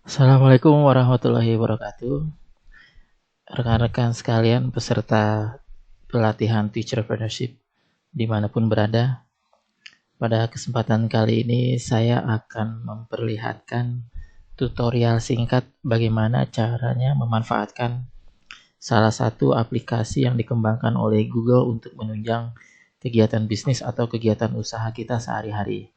Assalamualaikum warahmatullahi wabarakatuh. Rekan-rekan sekalian peserta pelatihan Teacherpreneurship dimanapun berada. Pada kesempatan kali ini saya akan memperlihatkan tutorial singkat bagaimana caranya memanfaatkan salah satu aplikasi yang dikembangkan oleh Google untuk menunjang kegiatan bisnis atau kegiatan usaha kita sehari-hari.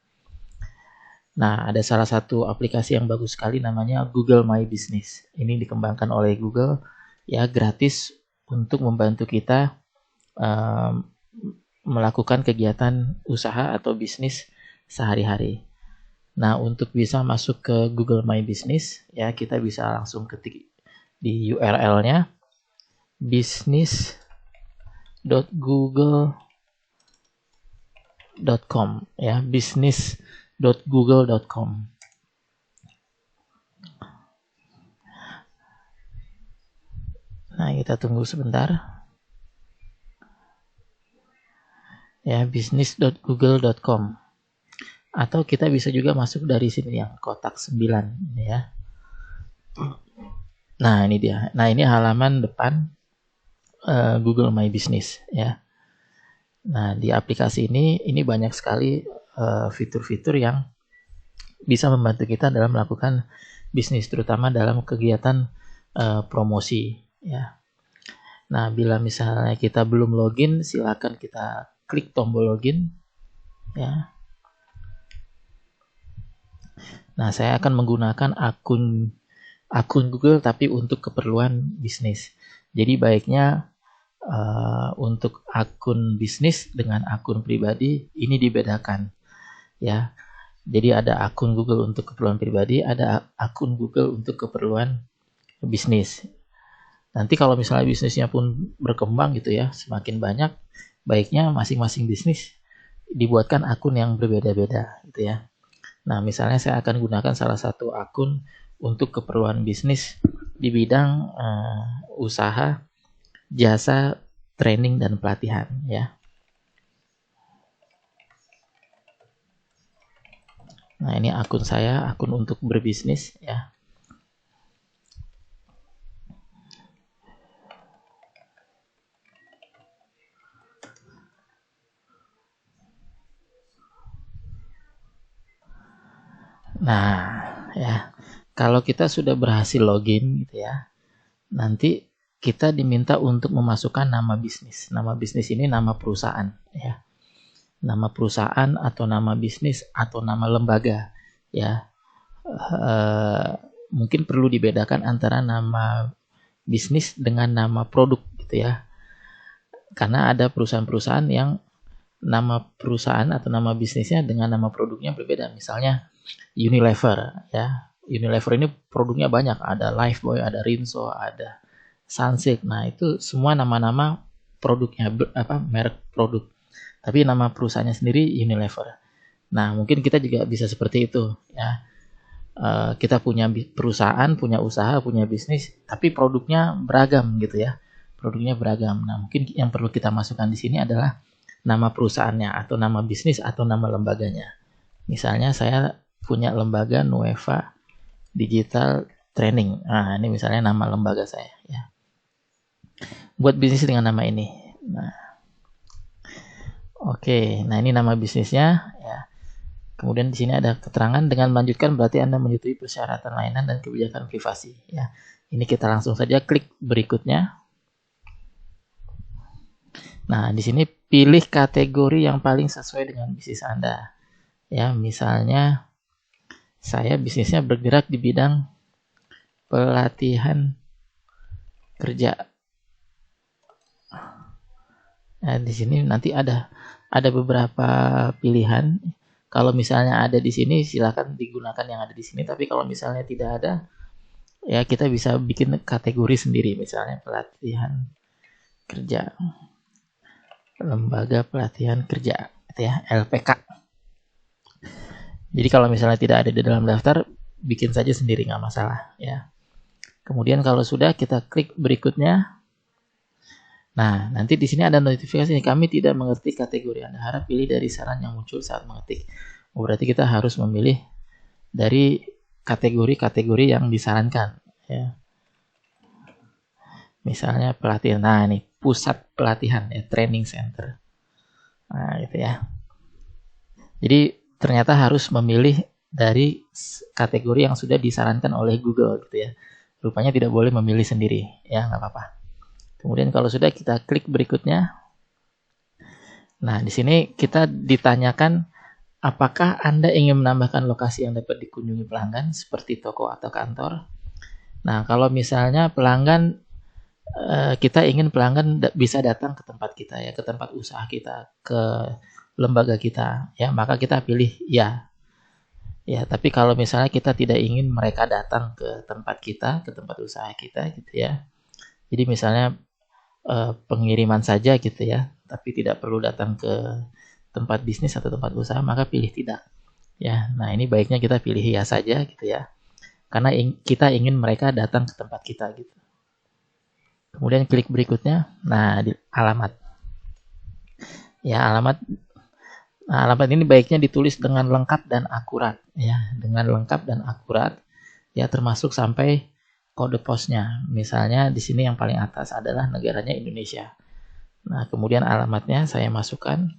Nah, ada salah satu aplikasi yang bagus sekali namanya Google My Business. Ini dikembangkan oleh Google, ya gratis untuk membantu kita melakukan kegiatan usaha atau bisnis sehari-hari. Nah, untuk bisa masuk ke Google My Business, ya kita bisa langsung ketik di URL-nya business.google.com, ya business.google.com. Nah, kita tunggu sebentar. Ya, business.google.com. Atau kita bisa juga masuk dari sini yang kotak 9 ya. Nah, ini dia. Nah, ini halaman depan Google My Business ya. Nah, di aplikasi ini banyak sekali fitur-fitur yang bisa membantu kita dalam melakukan bisnis, terutama dalam kegiatan promosi ya. Nah, bila misalnya kita belum login, silakan kita klik tombol login ya. Nah, saya akan menggunakan akun Google tapi untuk keperluan bisnis. Jadi baiknya untuk akun bisnis dengan akun pribadi ini dibedakan ya. Jadi ada akun Google untuk keperluan pribadi, ada akun Google untuk keperluan bisnis. Nanti kalau misalnya bisnisnya pun berkembang gitu ya, semakin banyak, baiknya masing-masing bisnis dibuatkan akun yang berbeda-beda gitu ya. Nah, misalnya saya akan gunakan salah satu akun untuk keperluan bisnis di bidang usaha, jasa, training, dan pelatihan ya. Nah, ini akun saya, akun untuk berbisnis ya. Nah, ya. Kalau kita sudah berhasil login gitu ya, nanti kita diminta untuk memasukkan nama bisnis. Nama bisnis ini nama perusahaan ya. Nama perusahaan atau nama bisnis atau nama lembaga ya. Mungkin perlu dibedakan antara nama bisnis dengan nama produk gitu ya. Karena ada perusahaan-perusahaan yang nama perusahaan atau nama bisnisnya dengan nama produknya berbeda. Misalnya Unilever ya. Unilever ini produknya banyak, ada Lifebuoy, ada Rinso, ada Sunsilk. Nah, itu semua nama-nama produknya merek produk. Tapi nama perusahaannya sendiri Unilever. Nah, mungkin kita juga bisa seperti itu ya. Kita punya perusahaan, punya usaha, punya bisnis, tapi produknya beragam gitu ya. Produknya beragam. Nah, mungkin yang perlu kita masukkan di sini adalah nama perusahaannya atau nama bisnis atau nama lembaganya. Misalnya saya punya lembaga Nueva Digital Training. Nah, ini misalnya nama lembaga saya ya. Buat bisnis dengan nama ini. Nah, oke. Nah, ini nama bisnisnya ya. Kemudian di sini ada keterangan dengan melanjutkan berarti Anda menyetujui persyaratan layanan dan kebijakan privasi ya. Ini kita langsung saja klik berikutnya. Nah, di sini pilih kategori yang paling sesuai dengan bisnis Anda. Ya, misalnya saya bisnisnya bergerak di bidang pelatihan kerja. Nah, di sini nanti ada beberapa pilihan. Kalau misalnya ada di sini silakan digunakan yang ada di sini, tapi kalau misalnya tidak ada ya kita bisa bikin kategori sendiri, misalnya pelatihan kerja. Lembaga pelatihan kerja gitu ya, LPK. Jadi kalau misalnya tidak ada di dalam daftar, bikin saja sendiri nggak masalah ya. Kemudian kalau sudah kita klik berikutnya. Nah, nanti di sini ada notifikasi nih, kami tidak mengerti kategori Anda, harap pilih dari saran yang muncul saat mengetik. Berarti kita harus memilih dari kategori-kategori yang disarankan ya. Misalnya pelatihan, nah ini pusat pelatihan ya, training center. Nah gitu ya. Jadi ternyata harus memilih dari kategori yang sudah disarankan oleh Google gitu ya. Rupanya tidak boleh memilih sendiri ya, nggak apa-apa. Kemudian kalau sudah, kita klik berikutnya. Nah di sini kita ditanyakan apakah Anda ingin menambahkan lokasi yang dapat dikunjungi pelanggan seperti toko atau kantor. Nah kalau misalnya pelanggan, kita ingin pelanggan bisa datang ke tempat kita ya, ke tempat usaha kita, ke lembaga kita ya, maka kita pilih ya. Ya, tapi kalau misalnya kita tidak ingin mereka datang ke tempat kita, ke tempat usaha kita gitu ya. Jadi misalnya pengiriman saja gitu ya, tapi tidak perlu datang ke tempat bisnis atau tempat usaha, maka pilih tidak. Ya, nah ini baiknya kita pilih ya saja gitu ya. Karena kita ingin mereka datang ke tempat kita gitu. Kemudian klik berikutnya. Nah, di alamat. Ya, alamat. Nah, alamat ini baiknya ditulis dengan lengkap dan akurat ya, dengan lengkap dan akurat ya, termasuk sampai kode posnya. Misalnya di sini yang paling atas adalah negaranya Indonesia. Nah, kemudian alamatnya saya masukkan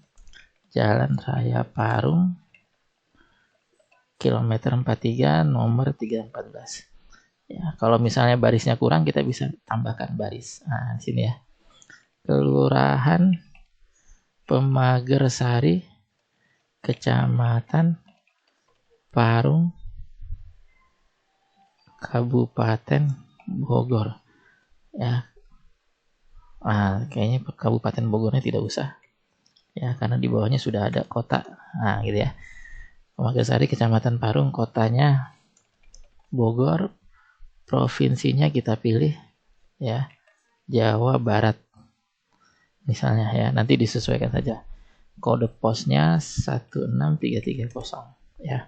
Jalan Raya Parung, kilometer 43, nomor 314. Ya, kalau misalnya barisnya kurang, kita bisa tambahkan baris. Nah, di sini ya. Kelurahan Pemagersari, Kecamatan Parung, Kabupaten Bogor. Ya. Nah, kayaknya Kabupaten Bogornya tidak usah. Ya, karena di bawahnya sudah ada kota. Nah, gitu ya. Pemagersari, Kecamatan Parung, kotanya Bogor, provinsinya kita pilih ya, Jawa Barat. Misalnya ya, nanti disesuaikan saja. Kode posnya 16330 ya.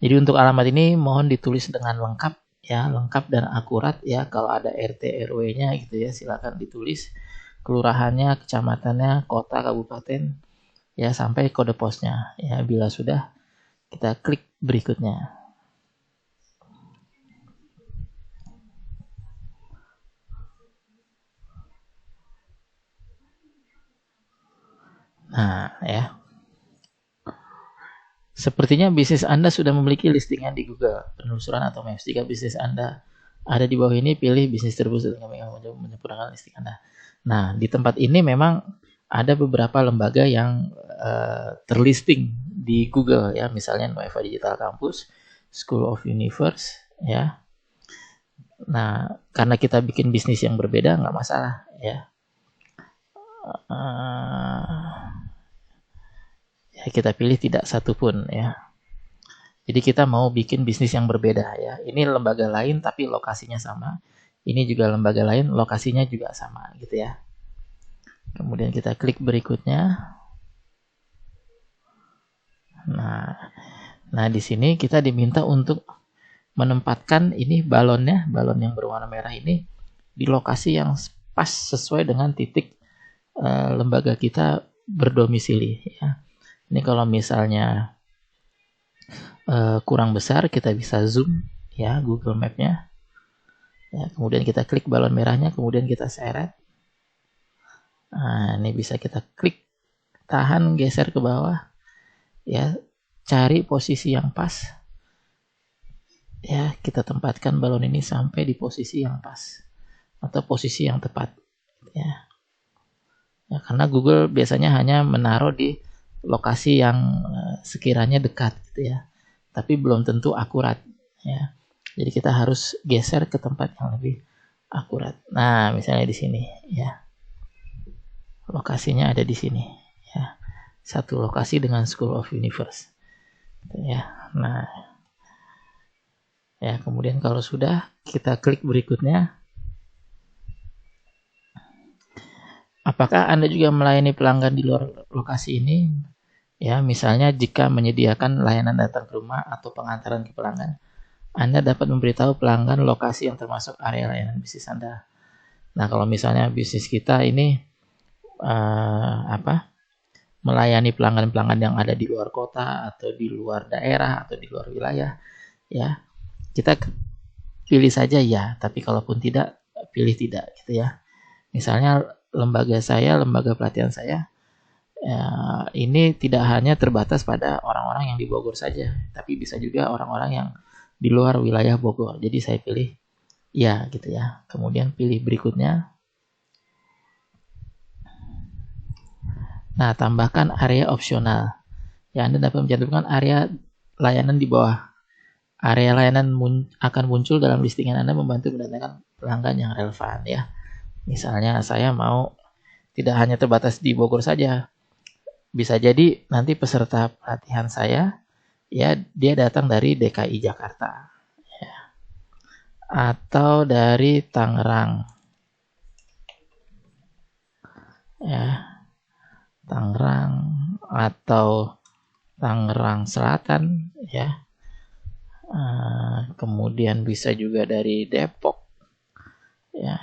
Jadi untuk alamat ini mohon ditulis dengan lengkap ya, lengkap dan akurat ya. Kalau ada RT RW-nya gitu ya, silakan ditulis. Kelurahannya, kecamatannya, kota, kabupaten ya, sampai kode posnya ya. Bila sudah, kita klik berikutnya. Nah ya, sepertinya bisnis Anda sudah memiliki listingan di Google penelusuran atau Maps. Jika bisnis Anda ada di bawah ini, pilih bisnis tersebut dengan menyempurnakan listing Anda. Nah, di tempat ini memang ada beberapa lembaga yang terlisting di Google ya, misalnya Nueva Digital Campus, School of Universe ya. Nah, karena kita bikin bisnis yang berbeda, nggak masalah ya. Ya, kita pilih tidak satupun ya. Jadi kita mau bikin bisnis yang berbeda ya. Ini lembaga lain tapi lokasinya sama. Ini juga lembaga lain, lokasinya juga sama gitu ya. Kemudian kita klik berikutnya. Nah di sini kita diminta untuk menempatkan ini balonnya, balon yang berwarna merah ini di lokasi yang pas sesuai dengan titik lembaga kita berdomisili ya. Ini kalau misalnya kurang besar, kita bisa zoom ya Google Map-nya. Ya, kemudian kita klik balon merahnya, kemudian kita seret. Nah, ini bisa kita klik, tahan, geser ke bawah. Ya, cari posisi yang pas. Ya, kita tempatkan balon ini sampai di posisi yang pas atau posisi yang tepat. Ya. Ya, karena Google biasanya hanya menaruh di lokasi yang sekiranya dekat gitu ya, tapi belum tentu akurat ya. Jadi kita harus geser ke tempat yang lebih akurat. Nah, misalnya di sini ya. Lokasinya ada di sini ya. Satu lokasi dengan School of Universe. Ya. Nah, ya, kemudian kalau sudah, kita klik berikutnya. Apakah Anda juga melayani pelanggan di luar lokasi ini? Ya, misalnya jika menyediakan layanan datang ke rumah atau pengantaran ke pelanggan, Anda dapat memberitahu pelanggan lokasi yang termasuk area layanan bisnis Anda. Nah, kalau misalnya bisnis kita ini melayani pelanggan-pelanggan yang ada di luar kota atau di luar daerah atau di luar wilayah, ya. Kita pilih saja ya, tapi kalaupun tidak, pilih tidak gitu ya. Misalnya lembaga pelatihan saya, ini tidak hanya terbatas pada orang-orang yang di Bogor saja, tapi bisa juga orang-orang yang di luar wilayah Bogor. Jadi saya pilih ya gitu ya. Kemudian pilih berikutnya. Nah, tambahkan area opsional. Ya, Anda dapat mencantumkan area layanan di bawah. Area layanan akan muncul dalam listingan Anda, membantu mendatangkan pelanggan yang relevan ya. Misalnya saya mau tidak hanya terbatas di Bogor saja. Bisa jadi nanti peserta pelatihan saya ya dia datang dari DKI Jakarta ya. Atau dari Tangerang. Ya. Tangerang atau Tangerang Selatan ya. Kemudian bisa juga dari Depok ya,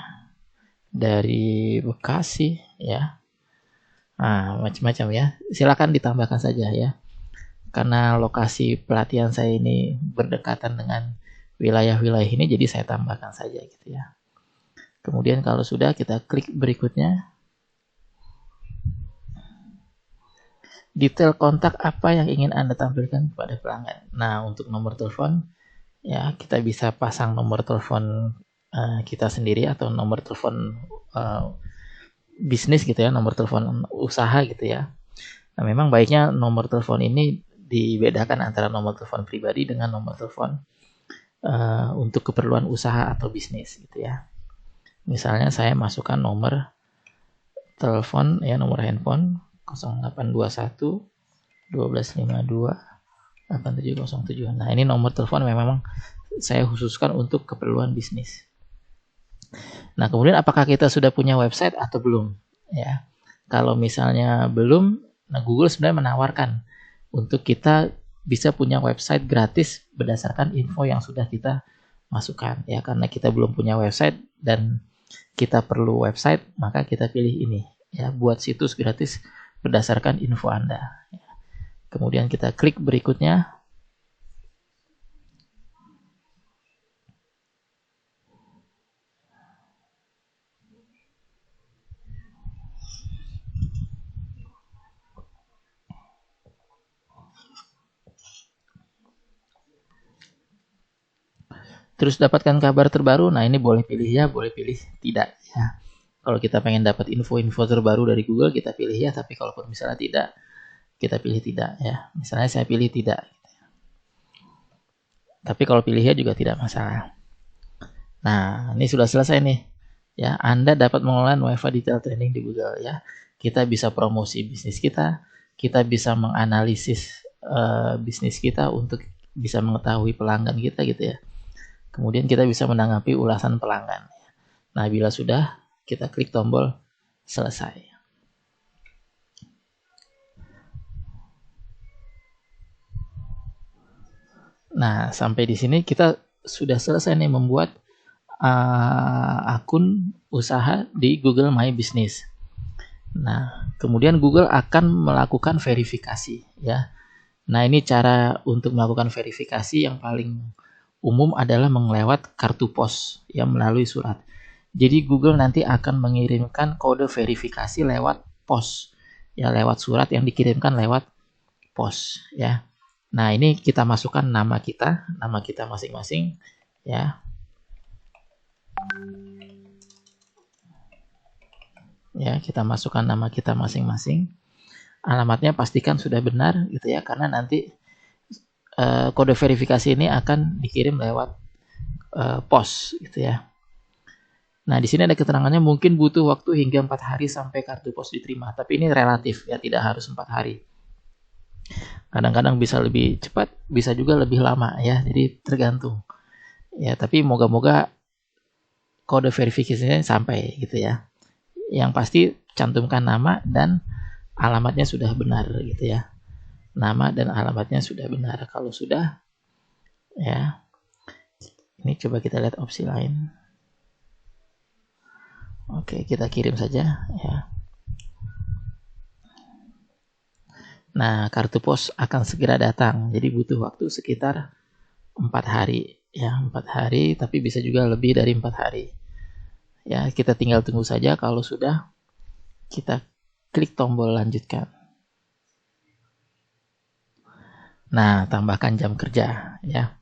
dari Bekasi ya, macam-macam ya. Silakan ditambahkan saja ya, karena lokasi pelatihan saya ini berdekatan dengan wilayah-wilayah ini, jadi saya tambahkan saja gitu ya. Kemudian kalau sudah, kita klik berikutnya. Detail kontak apa yang ingin Anda tampilkan kepada pelanggan. Nah, untuk nomor telepon ya, kita bisa pasang nomor telepon kita sendiri atau nomor telepon bisnis gitu ya, nomor telepon usaha gitu ya. Nah, memang baiknya nomor telepon ini dibedakan antara nomor telepon pribadi dengan nomor telepon untuk keperluan usaha atau bisnis gitu ya. Misalnya saya masukkan nomor telepon ya, nomor handphone 0821 1252 8707. Nah, ini nomor telepon memang saya khususkan untuk keperluan bisnis. Nah, kemudian apakah kita sudah punya website atau belum? Ya. Kalau misalnya belum, nah Google sebenarnya menawarkan untuk kita bisa punya website gratis berdasarkan info yang sudah kita masukkan ya. Karena kita belum punya website dan kita perlu website, maka kita pilih ini ya, buat situs gratis berdasarkan info Anda. Kemudian kita klik berikutnya. Terus dapatkan kabar terbaru. Nah, ini boleh pilih ya, boleh pilih tidak ya. Kalau kita pengen dapat info-info terbaru dari Google, kita pilih ya. Tapi kalaupun misalnya tidak, kita pilih tidak ya. Misalnya saya pilih tidak. Tapi kalau pilih ya juga tidak masalah. Nah, ini sudah selesai nih. Ya, Anda dapat mengelola Nueva Detail Training di Google ya. Kita bisa promosi bisnis kita bisa menganalisis bisnis kita untuk bisa mengetahui pelanggan kita gitu ya. Kemudian kita bisa menanggapi ulasan pelanggan. Nah, bila sudah, kita klik tombol selesai. Nah, sampai di sini kita sudah selesai nih membuat akun usaha di Google My Business. Nah, kemudian Google akan melakukan verifikasi ya. Nah, ini cara untuk melakukan verifikasi yang paling umum adalah melewat kartu pos ya, melalui surat. Jadi Google nanti akan mengirimkan kode verifikasi lewat pos ya, lewat surat yang dikirimkan lewat pos ya. Nah, ini kita masukkan nama kita masing-masing ya. Ya, kita masukkan nama kita masing-masing. Alamatnya pastikan sudah benar gitu ya, karena nanti kode verifikasi ini akan dikirim lewat pos gitu ya. Nah, di sini ada keterangannya mungkin butuh waktu hingga 4 hari sampai kartu pos diterima, tapi ini relatif ya, tidak harus 4 hari. Kadang-kadang bisa lebih cepat, bisa juga lebih lama ya, jadi tergantung. Ya, tapi moga-moga kode verifikasinya sampai gitu ya. Yang pasti cantumkan nama dan alamatnya sudah benar gitu ya. Nama dan alamatnya sudah benar. Kalau sudah ya, ini coba kita lihat opsi lain. Oke, kita kirim saja ya. Nah, kartu pos akan segera datang. Jadi butuh waktu sekitar 4 hari ya, 4 hari, tapi bisa juga lebih dari 4 hari ya. Kita tinggal tunggu saja. Kalau sudah, kita klik tombol lanjutkan. Nah, tambahkan jam kerja ya.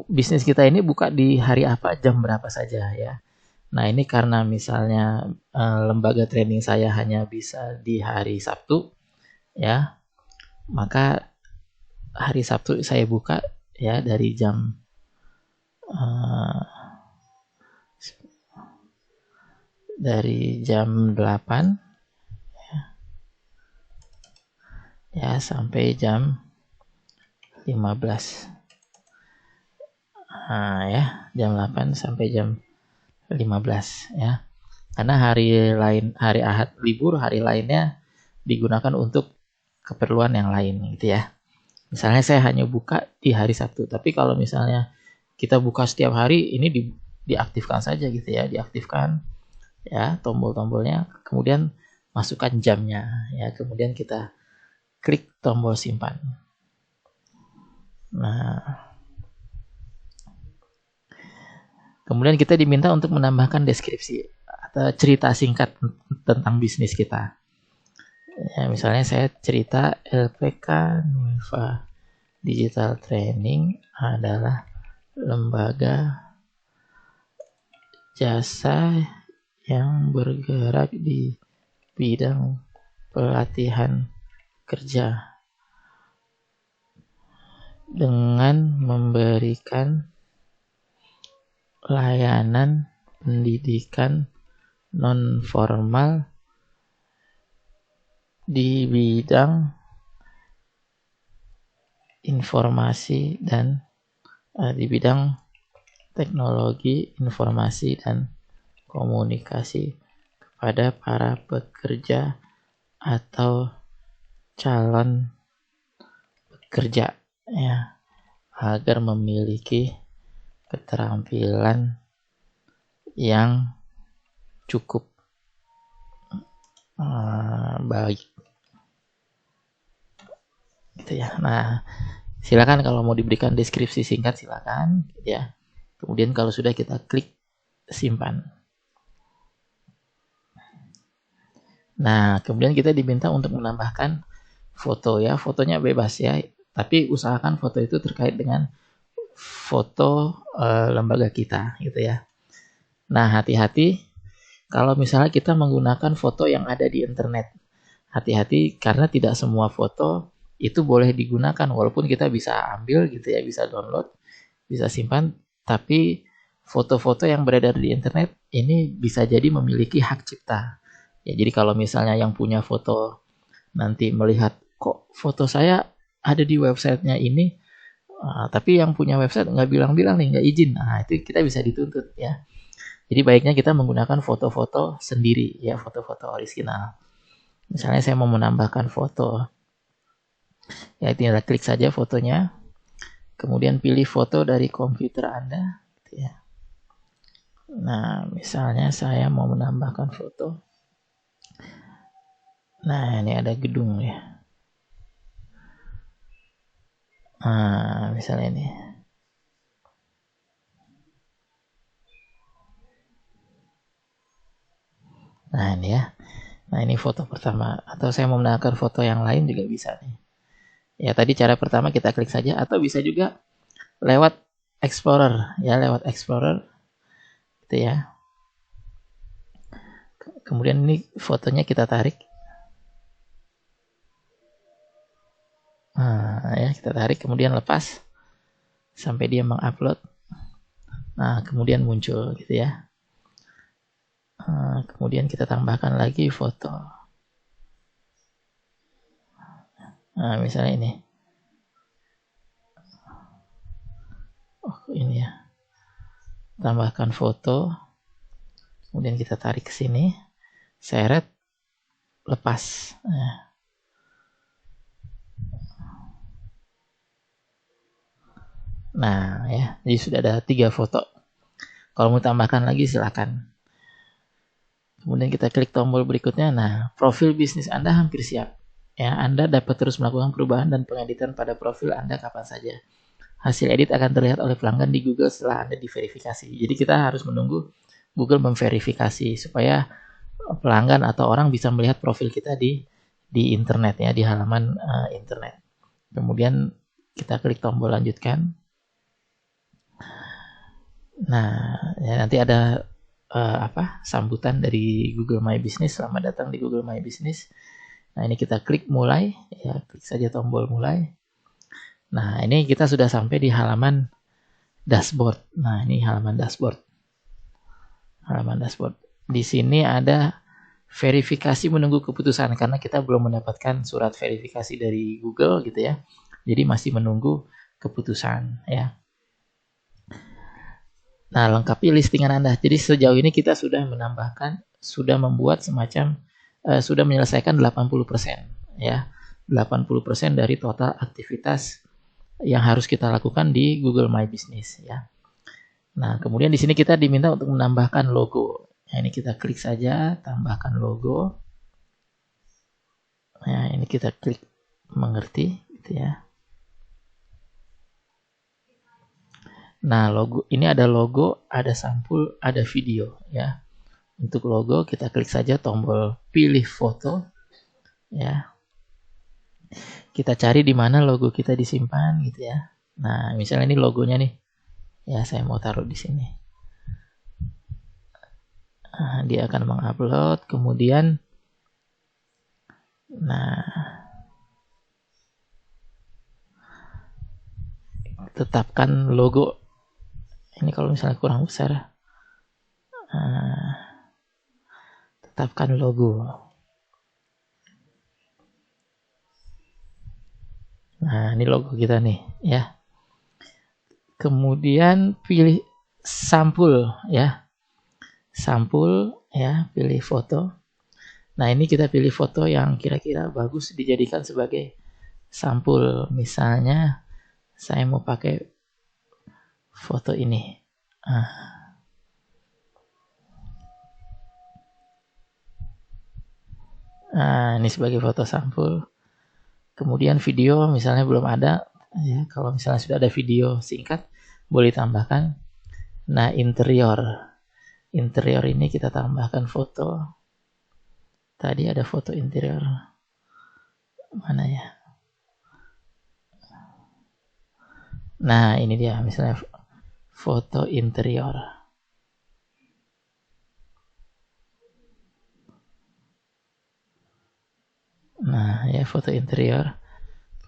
Bisnis kita ini buka di hari apa, jam berapa saja ya. Nah, ini karena misalnya lembaga training saya hanya bisa di hari Sabtu ya, maka hari Sabtu saya buka ya dari jam 8 ya sampai jam 15. Nah, ya, jam 8 sampai jam 15 ya. Karena hari lain, hari Ahad libur, hari lainnya digunakan untuk keperluan yang lain gitu ya. Misalnya saya hanya buka di hari Sabtu, tapi kalau misalnya kita buka setiap hari, ini diaktifkan saja gitu ya, diaktifkan ya tombol-tombolnya, kemudian masukkan jamnya ya, kemudian kita klik tombol simpan. Nah, kemudian kita diminta untuk menambahkan deskripsi atau cerita singkat tentang bisnis kita. Ya, misalnya saya cerita LPK Nueva Digital Training adalah lembaga jasa yang bergerak di bidang pelatihan kerja dengan memberikan layanan pendidikan non formal di bidang informasi dan di bidang teknologi informasi dan komunikasi kepada para pekerja atau calon pekerja ya, agar memiliki keterampilan yang cukup baik gitu ya. Nah, silakan kalau mau diberikan deskripsi singkat silakan ya. Kemudian kalau sudah, kita klik simpan. Nah, kemudian kita diminta untuk menambahkan foto ya. Fotonya bebas ya, tapi usahakan foto itu terkait dengan foto lembaga kita gitu ya. Nah, hati-hati kalau misalnya kita menggunakan foto yang ada di internet. Hati-hati karena tidak semua foto itu boleh digunakan, walaupun kita bisa ambil gitu ya, bisa download, bisa simpan, tapi foto-foto yang beredar di internet ini bisa jadi memiliki hak cipta. Ya, jadi kalau misalnya yang punya foto nanti melihat kok foto saya ada di websitenya ini, tapi yang punya website nggak bilang-bilang nih, nggak izin, nah itu kita bisa dituntut ya. Jadi baiknya kita menggunakan foto-foto sendiri ya, foto-foto original. Misalnya saya mau menambahkan foto, ya tinggal klik saja fotonya, kemudian pilih foto dari komputer Anda gitu ya. Nah, misalnya saya mau menambahkan foto. Nah, ini ada gedung ya. Nah, misalnya ini. Nah, ini ya. Nah, ini foto pertama. Atau saya mau menambahkan foto yang lain juga bisa nih. Ya, tadi cara pertama kita klik saja, atau bisa juga lewat Explorer ya, lewat Explorer gitu ya. Kemudian ini fotonya kita tarik. Nah, ya kita tarik, kemudian lepas sampai dia mengupload. Nah, kemudian muncul gitu ya. Nah, kemudian kita tambahkan lagi foto. Nah, misalnya ini. Oh, ini ya. Tambahkan foto. Kemudian kita tarik ke sini. Seret, lepas. Nah, ya, jadi sudah ada 3 foto. Kalau mau tambahkan lagi silakan. Kemudian kita klik tombol berikutnya. Nah, profil bisnis Anda hampir siap. Ya, Anda dapat terus melakukan perubahan dan pengeditan pada profil Anda kapan saja. hasil edit akan terlihat oleh pelanggan di Google setelah Anda diverifikasi. Jadi kita harus menunggu Google memverifikasi supaya pelanggan atau orang bisa melihat profil kita di internet ya, di halaman internet. Kemudian kita klik tombol lanjutkan. Nah, ya nanti ada sambutan dari Google My Business. Selamat datang di Google My Business. Nah, ini kita klik mulai, ya klik saja tombol mulai. Nah, ini kita sudah sampai di halaman dashboard. Nah, ini halaman dashboard. Halaman dashboard. Di sini ada verifikasi menunggu keputusan karena kita belum mendapatkan surat verifikasi dari Google gitu ya. Jadi masih menunggu keputusan ya. Nah, lengkapi listingan Anda. Jadi sejauh ini kita sudah membuat semacam sudah menyelesaikan 80% ya. 80% dari total aktivitas yang harus kita lakukan di Google My Business ya. Nah, kemudian di sini kita diminta untuk menambahkan logo. Nah, ini kita klik saja tambahkan logo. Nah, ini kita klik mengerti gitu ya. Nah, logo ini ada logo, ada sampul, ada video ya. Untuk logo kita klik saja tombol pilih foto ya. Kita cari di mana logo kita disimpan gitu ya. Nah, misalnya ini logonya nih. Ya, saya mau taruh di sini. Nah, dia akan mengupload, kemudian tetapkan logo. Ini kalau misalnya kurang besar. Tetapkan logo. Nah, ini logo kita nih ya. Kemudian pilih sampul ya. Sampul ya, pilih foto. Nah, ini kita pilih foto yang kira-kira bagus dijadikan sebagai sampul. Misalnya saya mau pakai foto ini. Nah, ini sebagai foto sampul. Kemudian video misalnya belum ada ya. Kalau misalnya sudah ada video singkat boleh tambahkan. Nah, interior ini kita tambahkan foto. Tadi ada foto interior mana ya. Nah, ini dia misalnya foto interior. Nah, ya foto interior.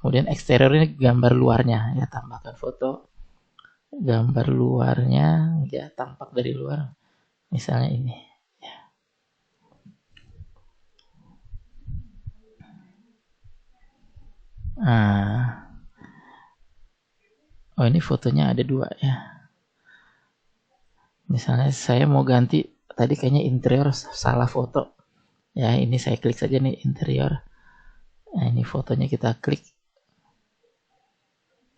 Kemudian eksterior ini gambar luarnya ya, tambahkan foto gambar luarnya ya, tampak dari luar. Misalnya ini ya. Oh, ini fotonya ada 2 ya. Misalnya saya mau ganti, tadi kayaknya interior salah foto. Ya, ini saya klik saja nih interior. Nah, ini fotonya kita klik.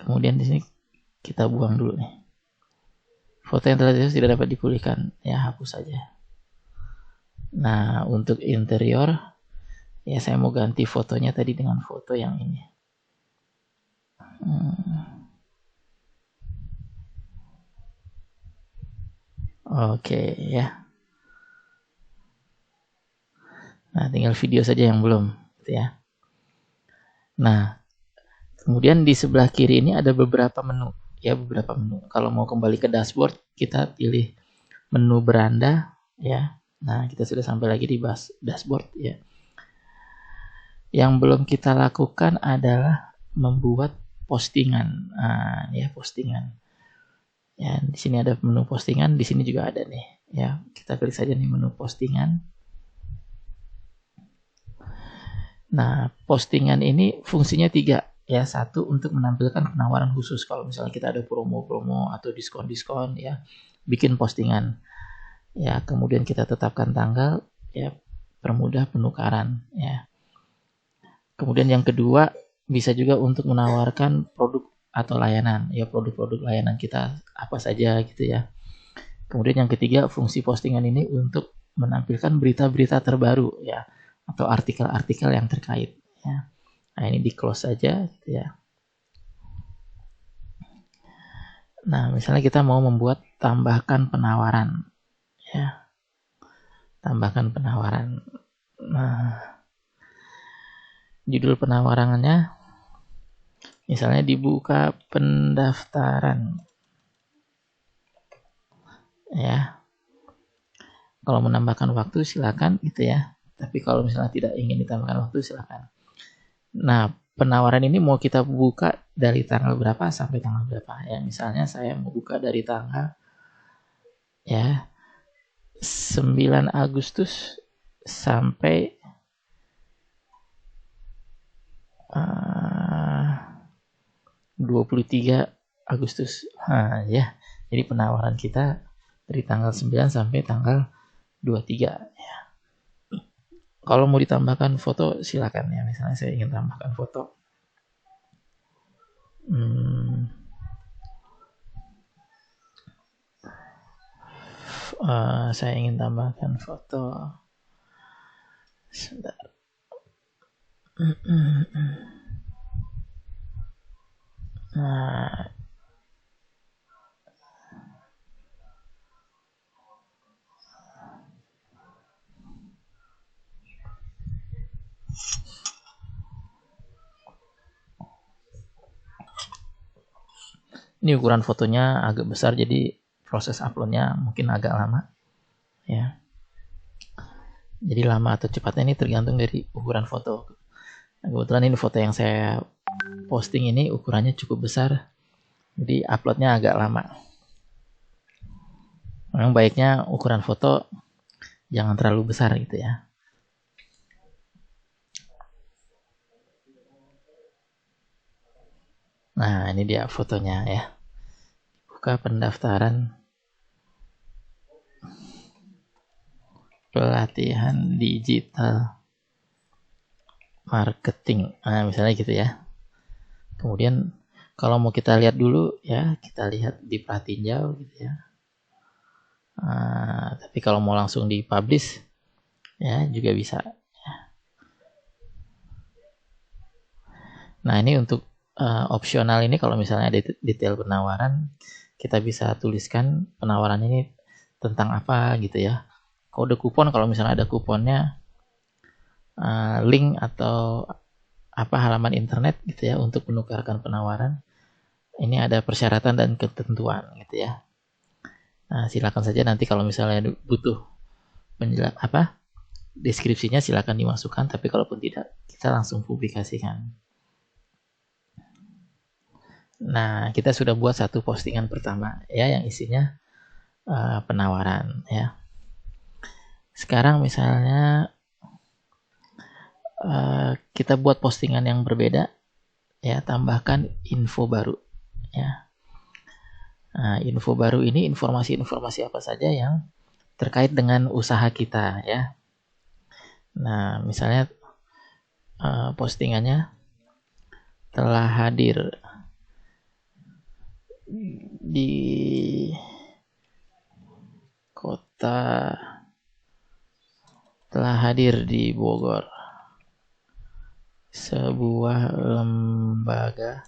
Kemudian di sini kita buang dulu nih. Foto yang telah dihapus tidak dapat dipulihkan. Ya, hapus saja. Nah, untuk interior ya saya mau ganti fotonya tadi dengan foto yang ini. Oke ya. Nah, tinggal video saja yang belum gitu ya. Nah, kemudian di sebelah kiri ini ada beberapa menu. Ya, beberapa menu. Kalau mau kembali ke dashboard, kita pilih menu beranda ya. Nah, kita sudah sampai lagi di dashboard ya. Yang belum kita lakukan adalah membuat postingan. Nah, ya postingan. Ya, di sini ada menu postingan, di sini juga ada nih. Ya, kita klik saja nih menu postingan. Nah, postingan ini fungsinya 3 ya. 1 untuk menampilkan penawaran khusus kalau misalnya kita ada promo-promo atau diskon-diskon ya, bikin postingan. Ya, kemudian kita tetapkan tanggal ya, permudah penukaran ya. Kemudian yang kedua bisa juga untuk menawarkan produk atau layanan ya, produk-produk layanan kita apa saja gitu ya. Kemudian yang ketiga, fungsi postingan ini untuk menampilkan berita-berita terbaru ya, atau artikel-artikel yang terkait ya. Nah, ini di close saja gitu ya. Nah, misalnya kita mau membuat tambahkan penawaran, ya, tambahkan penawaran. Nah, judul penawarannya misalnya dibuka pendaftaran, ya. Kalau menambahkan waktu silakan gitu ya. Tapi kalau misalnya tidak ingin ditambahkan waktu silakan. Nah, penawaran ini mau kita buka dari tanggal berapa sampai tanggal berapa ya. Misalnya saya mau buka dari tanggal ya 9 Agustus sampai 23 Agustus. Nah, ya. Jadi penawaran kita dari tanggal 9 sampai tanggal 23 ya. Kalau mau ditambahkan foto silakan ya. Misalnya saya ingin tambahkan foto. Saya ingin tambahkan foto. Sebentar. Nah, ini ukuran fotonya agak besar, jadi proses uploadnya mungkin agak lama ya. Jadi lama atau cepatnya ini tergantung dari ukuran foto. Nah, kebetulan ini foto yang saya posting ini ukurannya cukup besar, jadi uploadnya agak lama. Memang baiknya ukuran foto jangan terlalu besar gitu ya. Nah, ini dia fotonya ya. Buka pendaftaran pelatihan digital marketing. Nah, misalnya gitu ya. Kemudian kalau mau kita lihat dulu ya, kita lihat di pratinjau gitu ya. Tapi kalau mau langsung di publish ya juga bisa. Nah, ini untuk opsional ini kalau misalnya ada detail penawaran, kita bisa tuliskan penawaran ini tentang apa gitu ya. Kode kupon kalau misalnya ada kuponnya, link atau apa halaman internet gitu ya untuk menukarkan penawaran. Ini ada persyaratan dan ketentuan gitu ya. Nah, silakan saja nanti kalau misalnya butuh deskripsinya silakan dimasukkan, tapi kalaupun tidak kita langsung publikasikan. Nah, kita sudah buat satu postingan pertama ya yang isinya penawaran ya. Sekarang misalnya kita buat postingan yang berbeda ya, tambahkan info baru ya. Nah, info baru ini informasi-informasi apa saja yang terkait dengan usaha kita ya. Nah, misalnya postingannya telah hadir di Bogor sebuah lembaga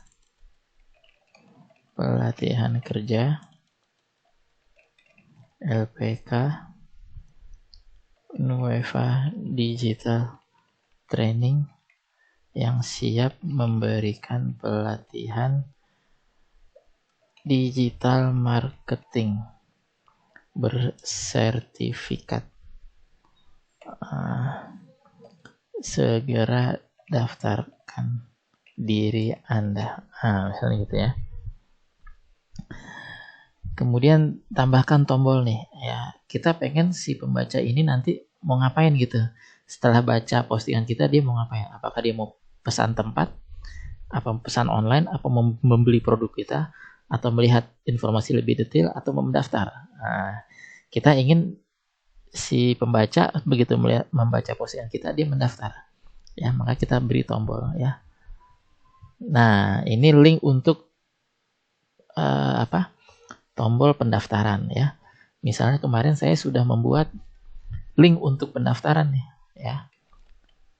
pelatihan kerja LPK Nueva Digital Training yang siap memberikan pelatihan digital marketing bersertifikat. Segera daftarkan diri Anda. Misalnya gitu ya. Kemudian tambahkan tombol nih ya. Kita pengen si pembaca ini nanti mau ngapain gitu. Setelah baca postingan kita dia mau ngapain? Apakah dia mau pesan tempat, apa pesan online, apa membeli produk kita, atau melihat informasi lebih detail, atau mendaftar. Nah, kita ingin si pembaca begitu membaca postingan kita dia mendaftar ya, maka kita beri tombol ya. Nah, ini link untuk tombol pendaftaran ya. Misalnya kemarin saya sudah membuat link untuk pendaftaran nih ya,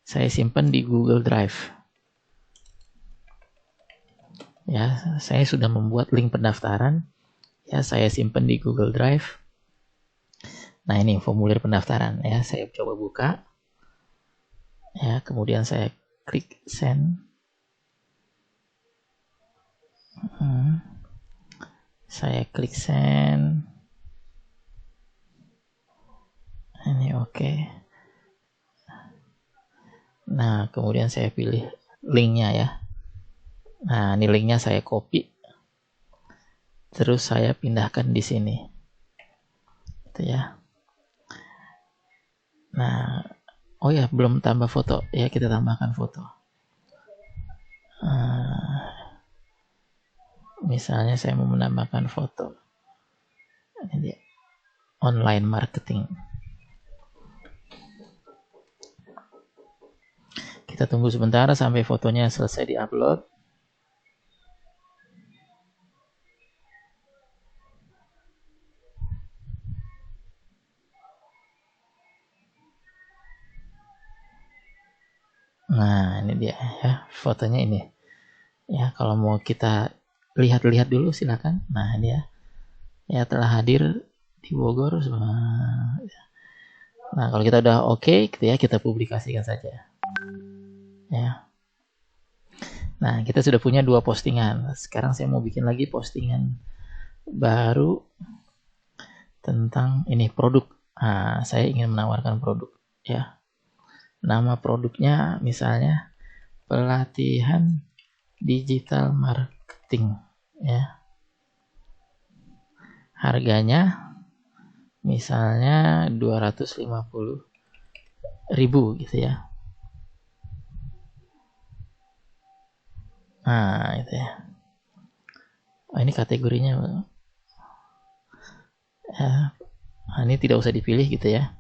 saya simpan di Google Drive ya. Saya sudah membuat link pendaftaran ya, saya simpan di Google Drive. Nah, ini formulir pendaftaran ya, saya coba buka ya, kemudian saya klik send. Saya klik send. Ini oke. Nah, kemudian saya pilih linknya ya. Nah, ini linknya saya copy. Terus saya pindahkan di sini. Gitu ya. Nah, oh ya, belum tambah foto. Ya, kita tambahkan foto. Misalnya saya mau menambahkan foto. Ini dia. Online marketing. Kita tunggu sebentar sampai fotonya selesai di-upload. Nah, ini dia ya, fotonya ini. Ya, kalau mau kita lihat-lihat dulu silakan. Nah, ini ya. Ya, telah hadir di Bogor. Nah, kalau kita udah oke, gitu ya, kita publikasikan saja. Ya. Nah, kita sudah punya 2 postingan. Sekarang saya mau bikin lagi postingan baru tentang ini produk. Nah, saya ingin menawarkan produk ya. Nama produknya misalnya pelatihan digital marketing ya. Harganya misalnya 250.000 gitu ya. Nah, itu ya. Oh, ini kategorinya ya. Nah, ini tidak usah dipilih gitu ya.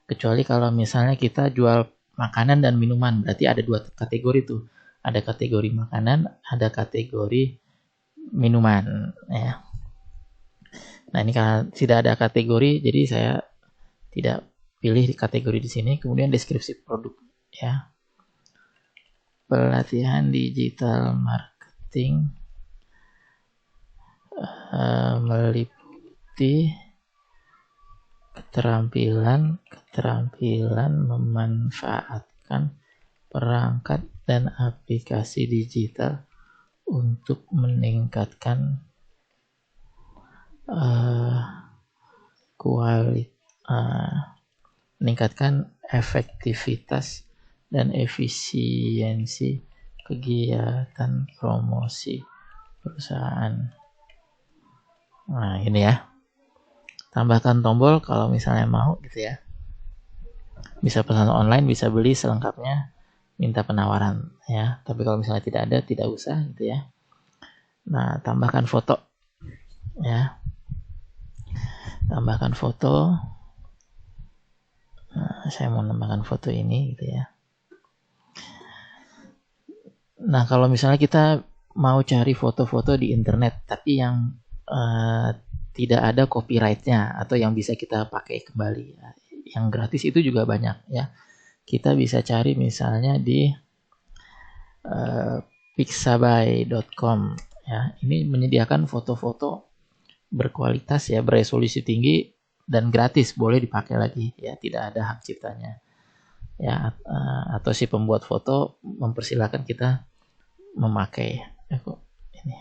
Kecuali kalau misalnya kita jual makanan dan minuman, berarti ada 2 kategori tuh. Ada kategori makanan, ada kategori minuman ya. Nah, ini karena tidak ada kategori, jadi saya tidak pilih di kategori di sini. Kemudian deskripsi produk ya. Pelatihan digital marketing meliputi keterampilan memanfaatkan perangkat dan aplikasi digital untuk meningkatkan meningkatkan efektivitas dan efisiensi kegiatan promosi perusahaan. Nah, ini ya. Tambahkan tombol kalau misalnya mau gitu ya. Bisa pesan online, bisa beli selengkapnya, minta penawaran ya. Tapi kalau misalnya tidak ada, tidak usah gitu ya. Nah, tambahkan foto ya. Tambahkan foto. Nah, saya mau menambahkan foto ini gitu ya. Nah, kalau misalnya kita mau cari foto-foto di internet tapi yang tidak ada copyright-nya atau yang bisa kita pakai kembali, yang gratis itu juga banyak ya. Kita bisa cari misalnya di pixabay.com ya. Ini menyediakan foto-foto berkualitas ya, beresolusi tinggi dan gratis, boleh dipakai lagi ya, tidak ada hak ciptanya ya. Atau si pembuat foto mempersilahkan kita memakai ini.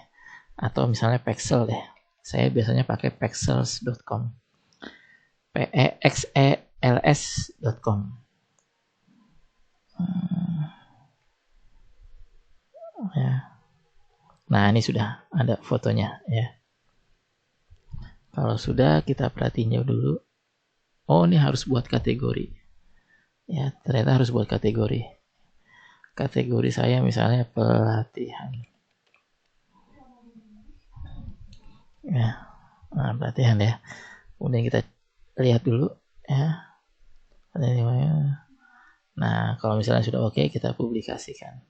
Atau misalnya Pexel deh, saya biasanya pakai pexels.com, pexels.com. Ya. Nah, ini sudah ada fotonya ya. Kalau sudah, kita perhatiin dulu. Oh, ini harus buat kategori. Ya, ternyata harus buat kategori. Kategori saya misalnya pelatihan. Ya, nah, pelatihan ya. Kemudian kita lihat dulu ya. Nah, kalau misalnya sudah oke, kita publikasikan.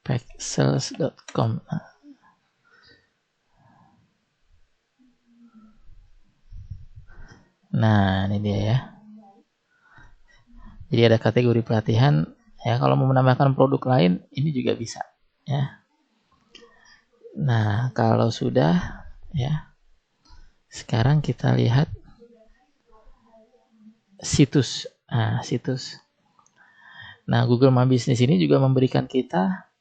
pexels.com. Nah, ini dia ya. Jadi ada kategori pelatihan Ya, kalau mau menambahkan produk lain ini juga bisa ya. Nah, kalau sudah ya, sekarang kita lihat situs. Nah, situs. Nah, Google My Business ini juga memberikan kita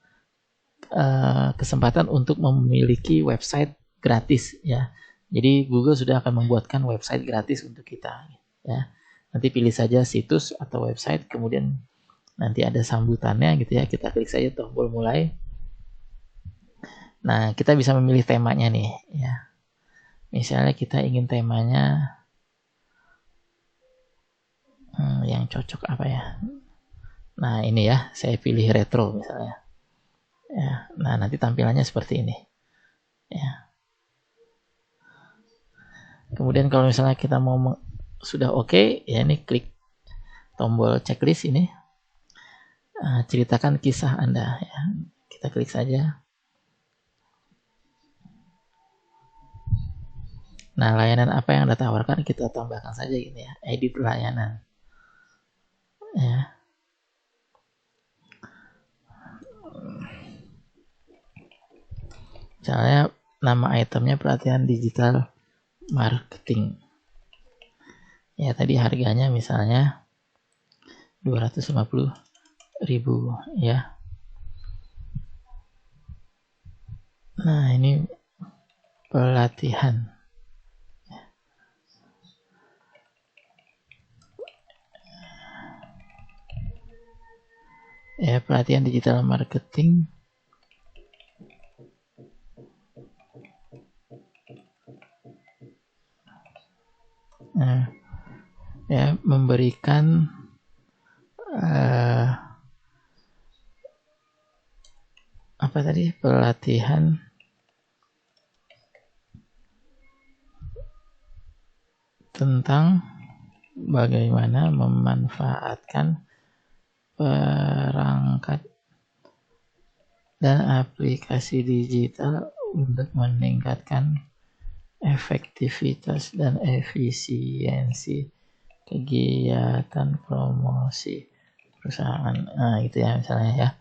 kesempatan untuk memiliki website gratis ya. Jadi Google sudah akan membuatkan website gratis untuk kita ya. Nanti pilih saja situs atau website, kemudian nanti ada sambutannya gitu ya. Kita klik saja tombol mulai. Nah, kita bisa memilih temanya nih ya. Misalnya kita ingin temanya yang cocok apa ya. Nah, ini ya, saya pilih retro misalnya. Ya, nah nanti tampilannya seperti ini. Ya. Kemudian kalau misalnya kita mau sudah oke, ya ini klik tombol checklist ini. Ceritakan kisah Anda ya. Kita klik saja. Nah, layanan apa yang Anda tawarkan, kita tambahkan saja gini ya, edit layanan. Ya. Misalnya nama itemnya pelatihan digital marketing. Ya, tadi harganya misalnya 250.000 ya. Nah, ini pelatihan. Ya, pelatihan digital marketing. Nah, ya, memberikan apa tadi, pelatihan tentang bagaimana memanfaatkan perangkat dan aplikasi digital untuk meningkatkan efektivitas dan efisiensi kegiatan promosi perusahaan. Nah, itu ya misalnya ya.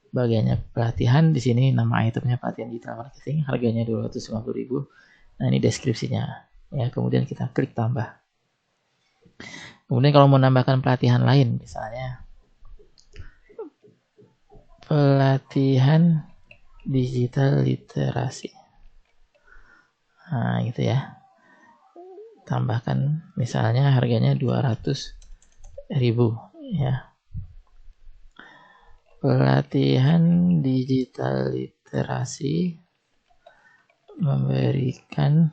Bagiannya pelatihan, di sini nama itemnya pelatihan digital marketing, harganya 250.000. Nah, ini deskripsinya. Ya, kemudian kita klik tambah. Kemudian kalau mau menambahkan pelatihan lain, misalnya pelatihan digital literasi. Nah, gitu ya. Tambahkan misalnya harganya 200.000 ya. Pelatihan digital literasi memberikan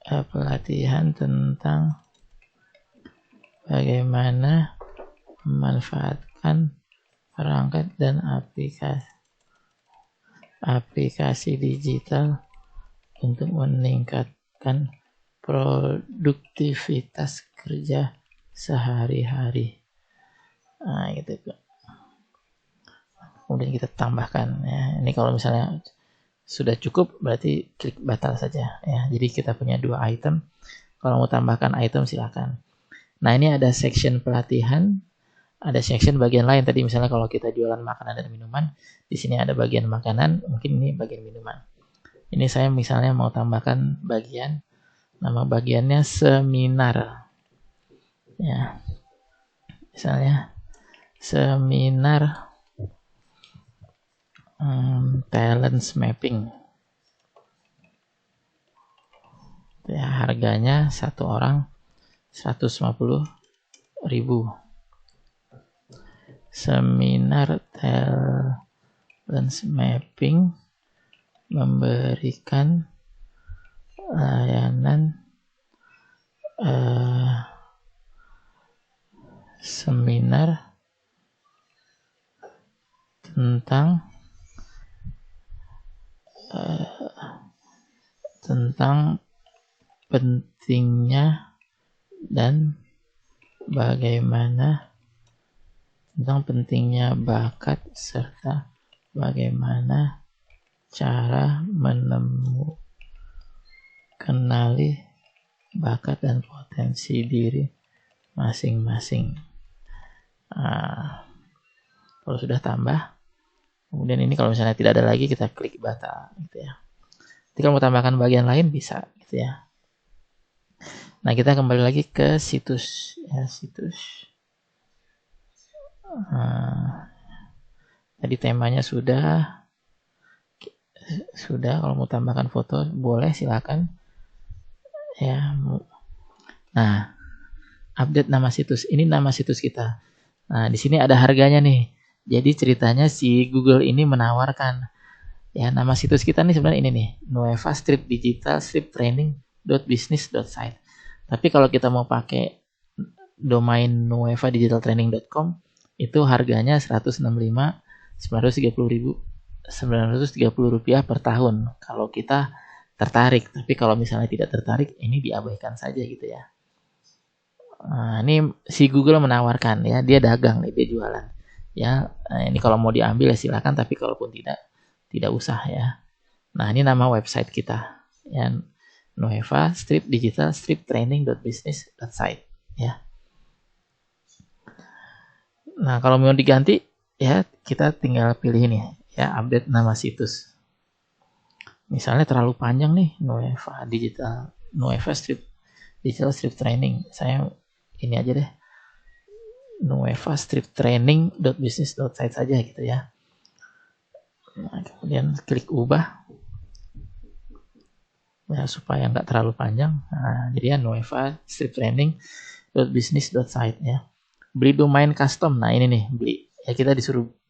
pelatihan tentang bagaimana memanfaatkan perangkat dan aplikasi digital untuk meningkatkan produktivitas kerja sehari-hari. Nah, gitu. Kemudian kita tambahkan ya. Ini kalau misalnya sudah cukup berarti klik batal saja ya. Jadi kita punya 2 item. Kalau mau tambahkan item silakan. Nah, ini ada section pelatihan, ada section bagian lain. Tadi misalnya kalau kita jualan makanan dan minuman, di sini ada bagian makanan, mungkin ini bagian minuman. Ini saya misalnya mau tambahkan bagian, nama bagiannya seminar. Ya. Misalnya seminar talent mapping. Ya, harganya satu orang 150.000. Seminar talent mapping memberikan layanan seminar tentang pentingnya dan bagaimana tentang pentingnya bakat serta bagaimana cara kenali bakat dan potensi diri masing-masing. Kalau sudah tambah, kemudian ini kalau misalnya tidak ada lagi, kita klik batal gitu ya. Jadi kalau mau tambahkan bagian lain bisa gitu ya. Nah, kita kembali lagi ke situs ya, situs. Tadi temanya sudah. Kalau mau tambahkan foto boleh, silakan ya. Nah, update nama situs. Ini nama situs kita. Nah, di sini ada harganya nih. Jadi ceritanya si Google ini menawarkan ya, nama situs kita nih sebenarnya ini nih, Nueva Strip Digital Strip Training .business.site. Tapi kalau kita mau pakai domain nuevadigitaltraining.com itu harganya 165.930 rupiah per tahun kalau kita tertarik. Tapi kalau misalnya tidak tertarik, ini diabaikan saja gitu ya. Nah, ini si Google menawarkan ya, dia dagang nih, dia jualan ya. Ini kalau mau diambil ya silakan, tapi kalaupun tidak usah ya. Nah, ini nama website kita ya, Nueva Strip Digital Strip Training.business.site ya. Nah, kalau mau diganti ya kita tinggal pilih ini ya, update nama situs. Misalnya terlalu panjang nih, Nueva Strip Digital Strip Training. Saya ini aja deh, Nueva Strip Training.business.site saja gitu ya. Nah, kemudian klik ubah ya, supaya nggak terlalu panjang. Nah, jadi ya Nueva Strip Training.business.site ya. Beli domain custom. Nah, ini nih, beli. Ya, kita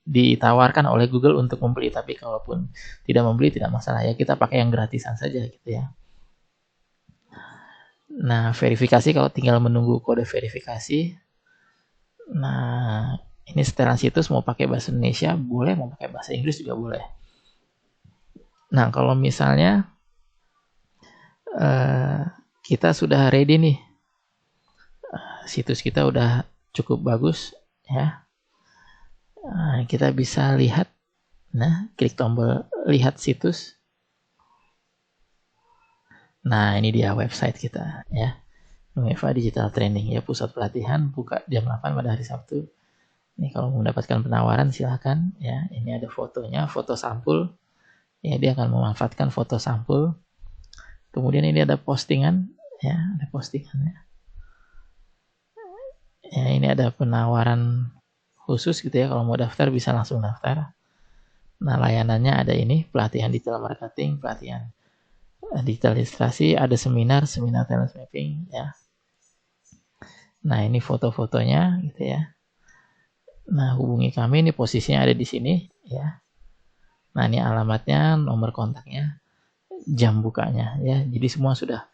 ditawarkan oleh Google untuk membeli, tapi kalaupun tidak membeli tidak masalah ya, kita pakai yang gratisan saja gitu ya. Nah, verifikasi, kalau tinggal menunggu kode verifikasi. Nah, ini setelan situs, mau pakai bahasa Indonesia boleh, mau pakai bahasa Inggris juga boleh. Nah, kalau misalnya kita sudah ready nih, situs kita udah cukup bagus ya, kita bisa lihat. Nah, klik tombol lihat situs. Nah, ini dia website kita ya, Nueva Digital Training ya, pusat pelatihan, buka jam 8 pada hari Sabtu. Ini kalau mendapatkan penawaran silahkan ya. Ini ada fotonya, foto sampul ya, dia akan memanfaatkan foto sampul. Kemudian ini ada postingan ya, ada postingannya ya. Ini ada penawaran khusus gitu ya, kalau mau daftar bisa langsung daftar. Nah, layanannya ada ini, pelatihan digital marketing, pelatihan digital ilustrasi, ada seminar talent mapping ya. Nah, ini foto-fotonya gitu ya. Nah, hubungi kami, ini posisinya ada di sini ya. Nah, ini alamatnya, nomor kontaknya, jam bukanya ya. Jadi semua sudah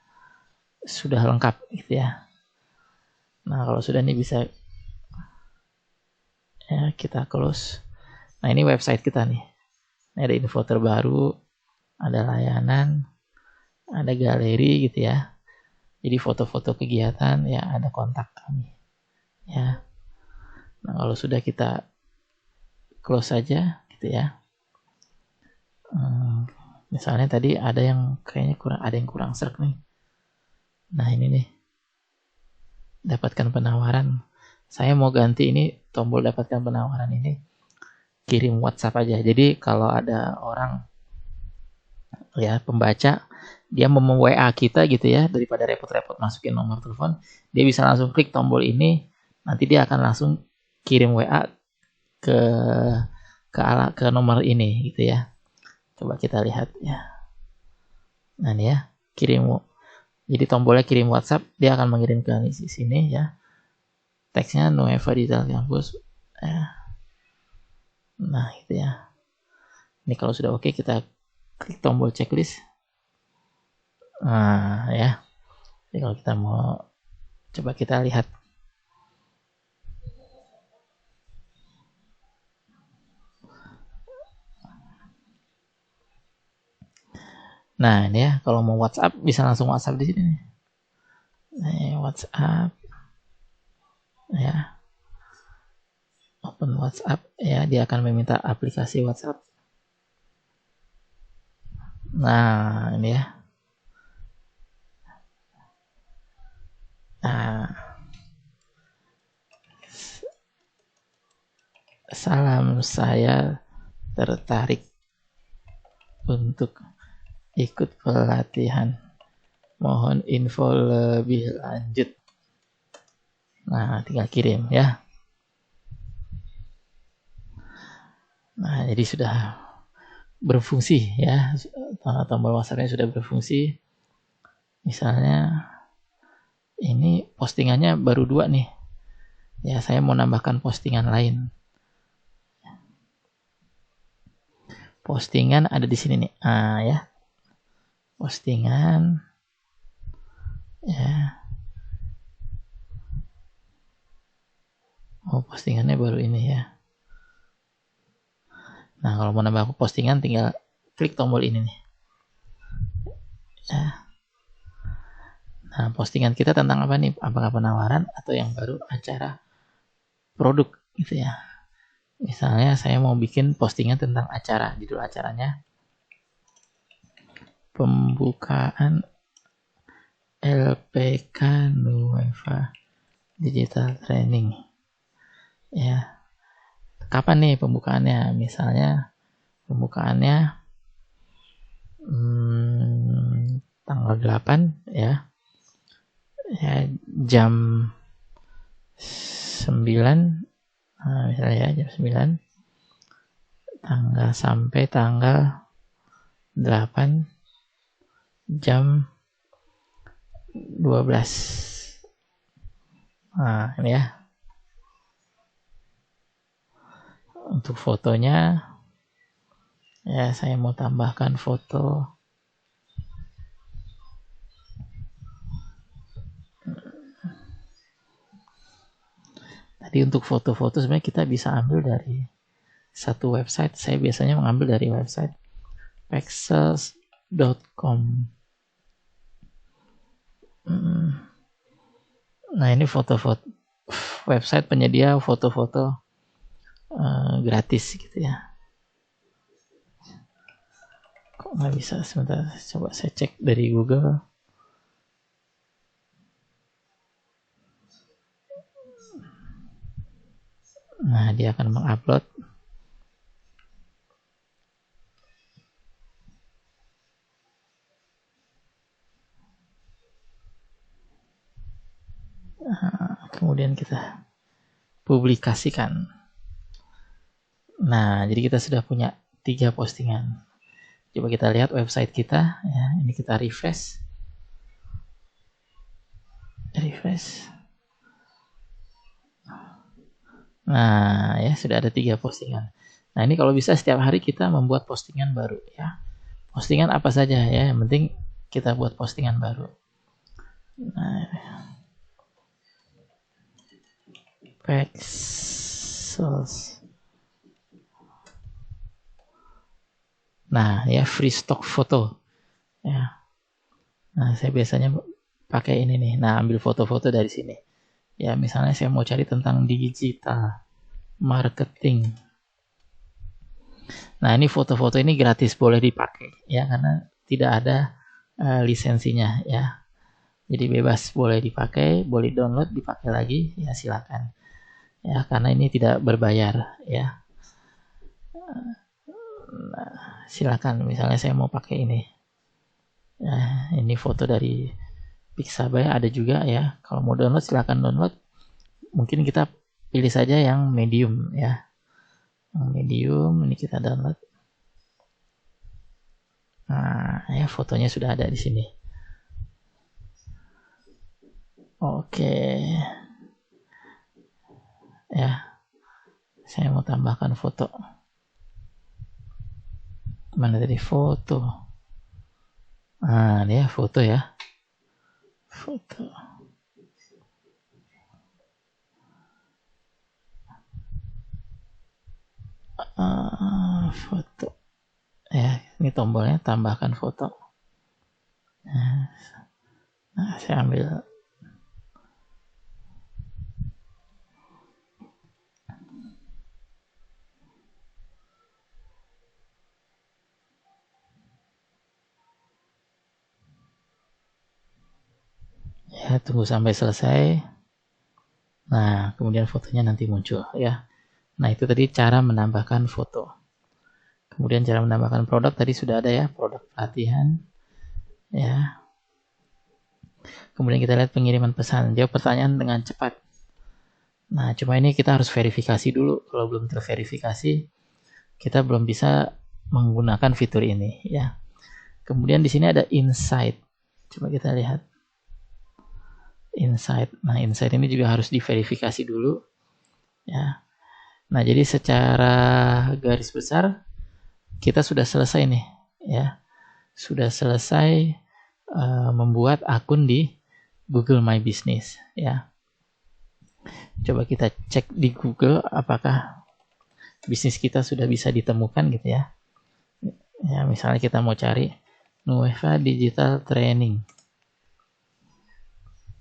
lengkap gitu ya. Nah, kalau sudah ini bisa ya kita close. Nah, ini website kita nih. Ini ada info terbaru, ada layanan, ada galeri gitu ya. Jadi foto-foto kegiatan ya, ada kontak kami ya. Nah, kalau sudah kita close saja gitu ya. Misalnya tadi ada yang kayaknya kurang serk nih. Nah, ini nih, dapatkan penawaran. Saya mau ganti ini, tombol dapatkan penawaran ini, kirim WhatsApp aja. Jadi kalau ada orang ya, pembaca, dia mau WA kita gitu ya, daripada repot-repot masukin nomor telepon, dia bisa langsung klik tombol ini, nanti dia akan langsung kirim WA ke nomor ini gitu ya. Coba kita lihat ya. Nah, ini ya, kirim. Jadi tombolnya kirim WhatsApp, dia akan mengirim ke sini ya. Teksnya Nueva Digital Campus ya. Nah, itu ya. Ini kalau sudah oke, kita klik tombol checklist. Nah, ya. Jadi kalau kita mau, coba kita lihat. Nah, ini ya, kalau mau WhatsApp bisa langsung WhatsApp di sini. Nih, WhatsApp. Ya. Open WhatsApp ya, dia akan meminta aplikasi WhatsApp. Nah, ini ya. Nah, Salam, saya tertarik untuk ikut pelatihan. Mohon info lebih lanjut. Nah, tinggal kirim ya. Nah, jadi sudah berfungsi ya. Tombol WhatsApp-nya sudah berfungsi. Misalnya ini postingannya baru 2 nih. Ya, saya mau nambahkan postingan lain. Postingan ada di sini nih. Ah ya. Postingan ya. Oh, postingannya baru ini ya. Nah, kalau mau nambah postingan tinggal klik tombol ini nih. Ya. Nah, postingan kita tentang apa nih? Apakah penawaran atau yang baru acara produk gitu ya. Misalnya saya mau bikin postingan tentang acara, judul acaranya pembukaan LPK Nueva Digital Training. Ya. Kapan nih pembukaannya? Misalnya pembukaannya tanggal 8 ya. Ya, jam 9, nah, misalnya ya, jam 9 tanggal sampai tanggal 8 jam 12. Nah, ini ya. Untuk fotonya ya, saya mau tambahkan foto. Tadi untuk foto-foto sebenarnya kita bisa ambil dari satu website. Saya biasanya mengambil dari website pexels.com. Nah, ini foto-foto website penyedia foto-foto gratis gitu ya. Kok nggak bisa? Sebentar, coba saya cek dari Google. Nah, dia akan mengupload. Kemudian kita publikasikan. Nah, jadi kita sudah punya 3 postingan. Coba kita lihat website kita ya. Ini kita refresh. Nah, ya sudah ada 3 postingan. Nah, ini kalau bisa setiap hari kita membuat postingan baru ya. Postingan apa saja ya, yang penting kita buat postingan baru. Nah, Pexels. Nah, ya free stock foto. Ya. Nah, saya biasanya pakai ini nih. Nah, ambil foto-foto dari sini. Ya, misalnya saya mau cari tentang digital marketing. Nah, ini foto-foto ini gratis, boleh dipakai ya, karena tidak ada lisensinya ya. Jadi bebas, boleh dipakai, boleh download, dipakai lagi, ya silakan. Ya, karena ini tidak berbayar ya. Nah, silakan, misalnya saya mau pakai ini. Nah, ini foto dari Pixabay ada juga ya. Kalau mau download silakan download. Mungkin kita pilih saja yang medium ya. Yang medium ini kita download. Nah, ya fotonya sudah ada di sini. Oke. Ya. Saya mau tambahkan foto. Mana tadi foto? Nah, ini ya foto ya. Foto. Foto. Ya, ini tombolnya tambahkan foto. Nah, saya ambil. Ya, tunggu sampai selesai. Nah, kemudian fotonya nanti muncul ya. Nah, itu tadi cara menambahkan foto. Kemudian cara menambahkan produk tadi sudah ada ya, produk pelatihan. Ya. Kemudian kita lihat pengiriman pesan. Jawab pertanyaan dengan cepat. Nah, cuma ini kita harus verifikasi dulu. Kalau belum terverifikasi, kita belum bisa menggunakan fitur ini ya. Kemudian di sini ada insight. Coba kita lihat. Insight. Nah, insight ini juga harus diverifikasi dulu ya. Nah, jadi secara garis besar kita sudah selesai nih ya. Sudah selesai membuat akun di Google My Business ya. Coba kita cek di Google apakah bisnis kita sudah bisa ditemukan gitu ya. Ya, misalnya kita mau cari Nueva Digital Training.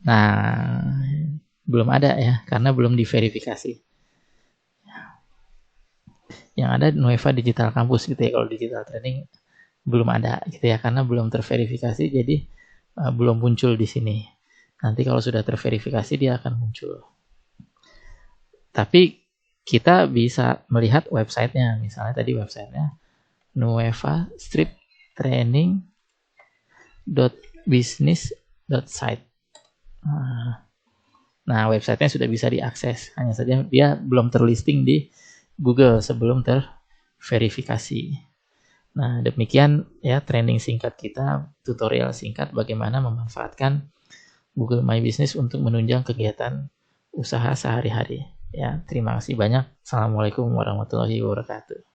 Nah, belum ada ya, karena belum diverifikasi. Yang ada Nueva Digital Campus gitu ya, kalau digital training belum ada gitu ya, karena belum terverifikasi, jadi belum muncul di sini. Nanti kalau sudah terverifikasi dia akan muncul. Tapi kita bisa melihat websitenya, misalnya tadi websitenya nuevastriptraining.business.site. Nah, websitenya sudah bisa diakses, hanya saja dia belum terlisting di Google sebelum terverifikasi. Nah, demikian ya training singkat kita, tutorial singkat bagaimana memanfaatkan Google My Business untuk menunjang kegiatan usaha sehari-hari. Ya, terima kasih banyak. Assalamualaikum warahmatullahi wabarakatuh.